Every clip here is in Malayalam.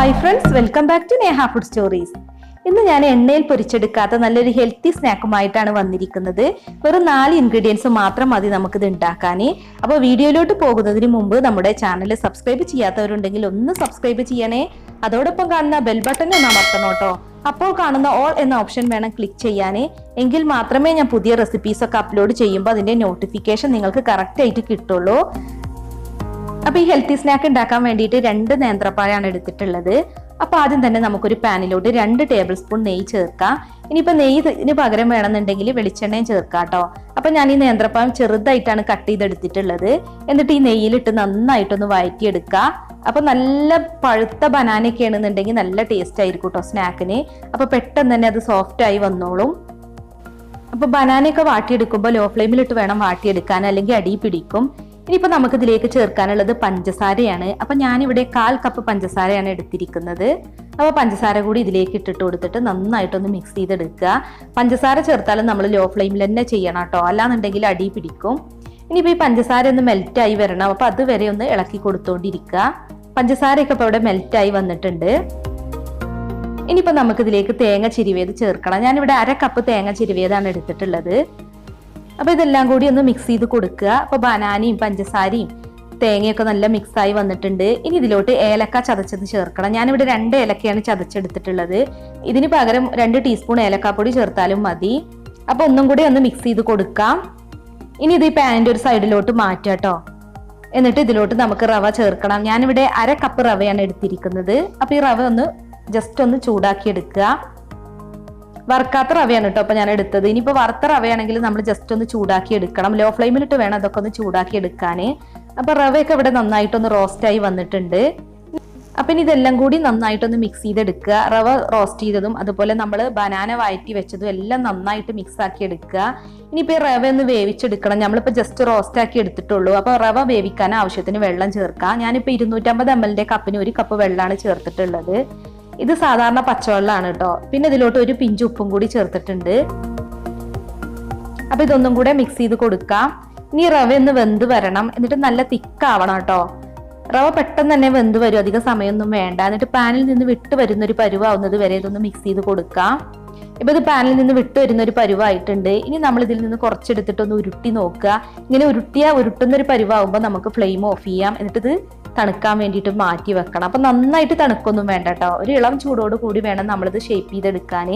Hi friends, welcome back to Neha food stories. ഇന്ന് ഞാൻ എണ്ണയിൽ പൊരിച്ചെടുക്കാത്ത നല്ലൊരു ഹെൽത്തി സ്നാക്കുമായിട്ടാണ് വന്നിരിക്കുന്നത്. വെറും 4 ഇൻഗ്രീഡിയൻസ് മാത്രം മതി നമുക്കിത് ഉണ്ടാക്കാൻ. അപ്പോൾ വീഡിയോയിലോട്ട് പോകുന്നതിന് മുമ്പ് നമ്മുടെ ചാനൽ സബ്സ്ക്രൈബ് ചെയ്യാത്തവരുണ്ടെങ്കിൽ ഒന്ന് സബ്സ്ക്രൈബ് ചെയ്യണേ. അതോടൊപ്പം കാണുന്ന ബെൽ ബട്ടൺ ഒന്ന് അമർത്തണം കേട്ടോ. അപ്പോൾ കാണുന്ന ഓൾ എന്ന ഓപ്ഷൻ വേണം ക്ലിക്ക് ചെയ്യാൻ. എങ്കിൽ മാത്രമേ ഞാൻ പുതിയ റെസിപ്പീസ് ഒക്കെ അപ്ലോഡ് ചെയ്യുമ്പോൾ അതിന്റെ നോട്ടിഫിക്കേഷൻ നിങ്ങൾക്ക് കറക്റ്റ് ആയിട്ട് കിട്ടുള്ളൂ. അപ്പൊ ഈ ഹെൽത്തി സ്നാക്ക് ഉണ്ടാക്കാൻ വേണ്ടിയിട്ട് 2 നേന്ത്രപ്പഴമാണ് എടുത്തിട്ടുള്ളത്. അപ്പൊ ആദ്യം തന്നെ നമുക്കൊരു പാനിലോട്ട് 2 ടേബിൾ സ്പൂൺ നെയ്യ് ചേർക്കാം. ഇനിയിപ്പോ നെയ്യിന് പകരം വേണമെന്നുണ്ടെങ്കിൽ വെളിച്ചെണ്ണയും ചേർക്കാം കേട്ടോ. അപ്പൊ ഞാൻ ഈ നേന്ത്രപ്പഴം ചെറുതായിട്ടാണ് കട്ട് ചെയ്തെടുത്തിട്ടുള്ളത്. എന്നിട്ട് ഈ നെയ്യിലിട്ട് നന്നായിട്ടൊന്ന് വഴറ്റിയെടുക്കുക. അപ്പൊ നല്ല പഴുത്ത ബനാനയൊക്കെ ആണെന്നുണ്ടെങ്കിൽ നല്ല ടേസ്റ്റ് ആയിരിക്കും കേട്ടോ സ്നാക്കിന്. അപ്പൊ പെട്ടെന്ന് തന്നെ അത് സോഫ്റ്റ് ആയി വന്നോളും. അപ്പൊ ബനാനയൊക്കെ വാട്ടിയെടുക്കുമ്പോൾ ലോ ഫ്ലെയിമിലിട്ട് വേണം വാട്ടിയെടുക്കാൻ, അല്ലെങ്കിൽ അടി പിടിക്കും. ഇനിയിപ്പോൾ നമുക്ക് ഇതിലേക്ക് ചേർക്കാനുള്ളത് പഞ്ചസാരയാണ്. അപ്പൊ ഞാനിവിടെ 1/4 കപ്പ് പഞ്ചസാരയാണ് എടുത്തിരിക്കുന്നത്. അപ്പോൾ പഞ്ചസാര കൂടി ഇതിലേക്ക് ഇട്ടിട്ട് കൊടുത്തിട്ട് നന്നായിട്ടൊന്ന് മിക്സ് ചെയ്തെടുക്കുക. പഞ്ചസാര ചേർത്താലും നമ്മൾ ലോ ഫ്ലെയിമിൽ തന്നെ ചെയ്യണം കേട്ടോ, അല്ലാന്നുണ്ടെങ്കിൽ അടി പിടിക്കും. ഇനിയിപ്പോൾ ഈ പഞ്ചസാര ഒന്ന് മെൽറ്റായി വരണം. അപ്പൊ അതുവരെ ഒന്ന് ഇളക്കി കൊടുത്തോണ്ടിരിക്കുക. പഞ്ചസാരയൊക്കെ ഇപ്പോൾ ഇവിടെ മെൽറ്റായി വന്നിട്ടുണ്ട്. ഇനിയിപ്പോൾ നമുക്ക് ഇതിലേക്ക് തേങ്ങ ചിരിവിയത് ചേർക്കണം. ഞാനിവിടെ 1/2 കപ്പ് തേങ്ങ ചിരിവിയതാണ് എടുത്തിട്ടുള്ളത്. അപ്പൊ ഇതെല്ലാം കൂടി ഒന്ന് മിക്സ് ചെയ്ത് കൊടുക്കുക. അപ്പൊ ബനാനയും പഞ്ചസാരയും തേങ്ങയൊക്കെ നല്ല മിക്സ് ആയി വന്നിട്ടുണ്ട്. ഇനി ഇതിലോട്ട് ഏലക്ക ചതച്ചത് ചേർക്കണം. ഞാനിവിടെ 2 ഏലക്കയാണ് ചതച്ചെടുത്തിട്ടുള്ളത്. ഇതിന് പകരം 2 ടീസ്പൂൺ ഏലക്കാപ്പൊടി ചേർത്താലും മതി. അപ്പൊ ഒന്നും കൂടി ഒന്ന് മിക്സ് ചെയ്ത് കൊടുക്കാം. ഇനി ഇത് ഈ പാനിന്റെ ഒരു സൈഡിലോട്ട് മാറ്റാം കേട്ടോ. എന്നിട്ട് ഇതിലോട്ട് നമുക്ക് റവ ചേർക്കണം. ഞാനിവിടെ 1/2 കപ്പ് റവയാണ് എടുത്തിരിക്കുന്നത്. അപ്പൊ ഈ റവ ഒന്ന് ജസ്റ്റ് ഒന്ന് ചൂടാക്കി എടുക്കുക. വറുക്കാത്ത റവയാണ് കേട്ടോ അപ്പൊ ഞാൻ എടുത്തത്. ഇനിയിപ്പോ വറുത്ത റവയാണെങ്കിൽ നമ്മൾ ജസ്റ്റ് ഒന്ന് ചൂടാക്കി എടുക്കണം. ലോ ഫ്ലെയിമിലിട്ട് വേണം അതൊക്കെ ഒന്ന് ചൂടാക്കി എടുക്കാൻ. അപ്പൊ റവയൊക്കെ ഇവിടെ നന്നായിട്ടൊന്ന് റോസ്റ്റായി വന്നിട്ടുണ്ട്. അപ്പൊ ഇനി ഇതെല്ലാം കൂടി നന്നായിട്ടൊന്ന് മിക്സ് ചെയ്തെടുക്കുക. റവ റോസ്റ്റ് ചെയ്തതും അതുപോലെ നമ്മൾ ബനാന വഴറ്റി വെച്ചതും എല്ലാം നന്നായിട്ട് മിക്സ് ആക്കി എടുക്കുക. ഇനിയിപ്പോ ഈ റവ ഒന്ന് വേവിച്ചെടുക്കണം. നമ്മളിപ്പോ ജസ്റ്റ് റോസ്റ്റ് ആക്കി എടുത്തിട്ടുള്ളൂ. അപ്പൊ റവ വേവിക്കാൻ ആവശ്യത്തിന് വെള്ളം ചേർക്കാം. ഞാനിപ്പോ 250 ml കപ്പിന് 1 കപ്പ് വെള്ളമാണ് ചേർത്തിട്ടുള്ളത്. ഇത് സാധാരണ പച്ചവെള്ളമാണ് കേട്ടോ. പിന്നെ ഇതിലോട്ട് ഒരു പിഞ്ച് ഉപ്പും കൂടി ചേർത്തിട്ടുണ്ട്. അപ്പൊ ഇതൊന്നും കൂടെ മിക്സ് ചെയ്ത് കൊടുക്കാം. ഇനി റവ ഒന്ന് വെന്ത് വരണം. എന്നിട്ട് നല്ല തിക്കാവണം കേട്ടോ. റവ പെട്ടെന്ന് തന്നെ വെന്ത് വരും, അധികം സമയമൊന്നും വേണ്ട. എന്നിട്ട് പാനിൽ നിന്ന് വിട്ട് വരുന്ന ഒരു പരുവാവുന്നത് വരെ ഇതൊന്ന് മിക്സ് ചെയ്ത് കൊടുക്കാം. ഇപ്പൊ ഇത് പാനിൽ നിന്ന് വിട്ട് വരുന്ന ഒരു പരുവായിട്ടുണ്ട്. ഇനി നമ്മൾ ഇതിൽ നിന്ന് കുറച്ചെടുത്തിട്ട് ഒന്ന് ഉരുട്ടി നോക്കുക. ഇങ്ങനെ ഉരുട്ടുന്ന ഒരു പരുവാകുമ്പോൾ നമുക്ക് ഫ്ലെയിം ഓഫ് ചെയ്യാം. എന്നിട്ട് ഇത് തണുക്കാൻ വേണ്ടിയിട്ട് മാറ്റി വെക്കണം. അപ്പൊ നന്നായിട്ട് തണുക്കൊന്നും വേണ്ട കേട്ടോ. ഒരു ഇളം ചൂടോട് കൂടി വേണം നമ്മളിത് ഷേപ്പ് ചെയ്തെടുക്കാൻ.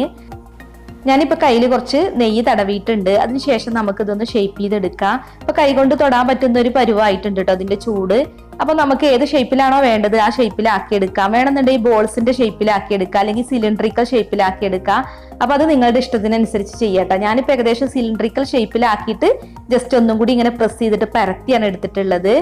ഞാനിപ്പോ കയ്യിൽ കുറച്ച് നെയ്യ് തടവിയിട്ടുണ്ട്. അതിനുശേഷം നമുക്ക് ഇതൊന്ന് ഷേപ്പ് ചെയ്തെടുക്കാം. അപ്പൊ കൈകൊണ്ട് തൊടാൻ പറ്റുന്ന ഒരു പരുവായിട്ടുണ്ട് കേട്ടോ അതിന്റെ ചൂട്. അപ്പൊ നമുക്ക് ഏത് ഷേപ്പിലാണോ വേണ്ടത് ആ ഷേപ്പിലാക്കി എടുക്കാം. വേണമെന്നുണ്ടെങ്കിൽ ബോൾസിന്റെ ഷേപ്പിലാക്കി എടുക്കാം, അല്ലെങ്കിൽ സിലിണ്ടറിക്കൽ ഷേപ്പിലാക്കി എടുക്കാം. അപ്പൊ അത് നിങ്ങളുടെ ഇഷ്ടത്തിനനുസരിച്ച് ചെയ്യട്ടെ. ഞാനിപ്പോ ഏകദേശം സിലിണ്ടറിക്കൽ ഷേപ്പിലാക്കിയിട്ട് ജസ്റ്റ് ഒന്നും കൂടി ഇങ്ങനെ പ്രസ് ചെയ്തിട്ട് പരത്തിയാണ് എടുത്തിട്ടുള്ളത്.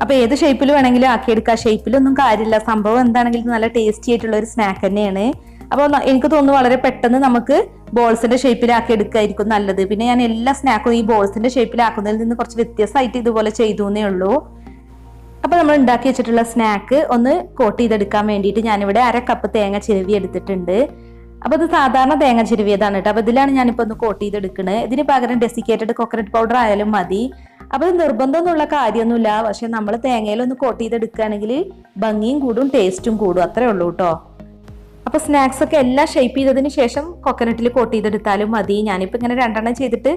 അപ്പൊ ഏത് ഷേപ്പിൽ വേണമെങ്കിലും ആക്കിയെടുക്കാം. ഷേപ്പിലൊന്നും കാര്യമില്ല. സംഭവം എന്താണെങ്കിലും നല്ല ടേസ്റ്റി ആയിട്ടുള്ള ഒരു സ്നാക്ക് തന്നെയാണ്. അപ്പൊ എനിക്ക് തോന്നുന്നു വളരെ പെട്ടെന്ന് നമുക്ക് ബോൾസിന്റെ ഷേപ്പിലാക്കി എടുക്കായിരിക്കും നല്ലത്. പിന്നെ ഞാൻ എല്ലാ സ്നാക്കും ഈ ബോൾസിന്റെ ഷേപ്പിലാക്കുന്നതിൽ നിന്ന് കുറച്ച് വ്യത്യസ്തമായിട്ട് ഇതുപോലെ ചെയ്തേ ഉള്ളൂ. അപ്പൊ നമ്മൾ ഉണ്ടാക്കി വെച്ചിട്ടുള്ള സ്നാക്ക് ഒന്ന് കോട്ട് ചെയ്തെടുക്കാൻ വേണ്ടിയിട്ട് ഞാനിവിടെ 1/2 കപ്പ് തേങ്ങ ചിരവി എടുത്തിട്ടുണ്ട്. അപ്പൊ ഇത് സാധാരണ തേങ്ങ ചിരവിയതാണ് കേട്ടോ. അപ്പൊ ഇതിലാണ് ഞാനിപ്പോ ഒന്ന് കോട്ട് ചെയ്തെടുക്കുന്നത്. ഇതിന് പകരം ഡെസിക്കേറ്റഡ് കോക്കനട്ട് പൗഡർ ആയാലും മതി. അപ്പൊ ഇത് നിർബന്ധമൊന്നുള്ള കാര്യമൊന്നുമില്ല. പക്ഷെ നമ്മൾ തേങ്ങയിലൊന്ന് കോട്ട് ചെയ്തെടുക്കുകയാണെങ്കിൽ ഭംഗിയും കൂടും ടേസ്റ്റും കൂടും, അത്രേ ഉള്ളൂ കേട്ടോ. അപ്പൊ സ്നാക്സ് ഒക്കെ എല്ലാം ഷേപ്പ് ചെയ്തതിന് ശേഷം കോക്കനട്ടിൽ കോട്ട് ചെയ്തെടുത്താലും മതി. ഞാനിപ്പോ ഇങ്ങനെ 2 ചെയ്തിട്ട്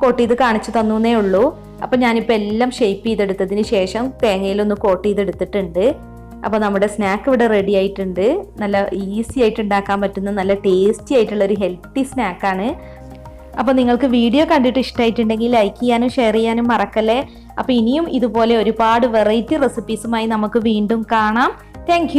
കോട്ട് ചെയ്ത് കാണിച്ചു തന്നേ ഉള്ളൂ. അപ്പൊ ഞാനിപ്പോ എല്ലാം ഷേപ്പ് ചെയ്തെടുത്തതിന് ശേഷം തേങ്ങയിലൊന്ന് കോട്ട് ചെയ്തെടുത്തിട്ടുണ്ട്. അപ്പൊ നമ്മുടെ സ്നാക്ക് ഇവിടെ റെഡി ആയിട്ടുണ്ട്. നല്ല ഈസി ആയിട്ട് ഉണ്ടാക്കാൻ പറ്റുന്ന നല്ല ടേസ്റ്റി ആയിട്ടുള്ള ഒരു ഹെൽത്തി സ്നാക്കാണ്. അപ്പൊ നിങ്ങൾക്ക് വീഡിയോ കണ്ടിട്ട് ഇഷ്ടമായിട്ടുണ്ടെങ്കിൽ ലൈക്ക് ചെയ്യാനും ഷെയർ ചെയ്യാനും മറക്കല്ലേ. അപ്പൊ ഇനിയും ഇതുപോലെ ഒരുപാട് വെറൈറ്റി റെസിപ്പീസുമായി നമുക്ക് വീണ്ടും കാണാം. താങ്ക്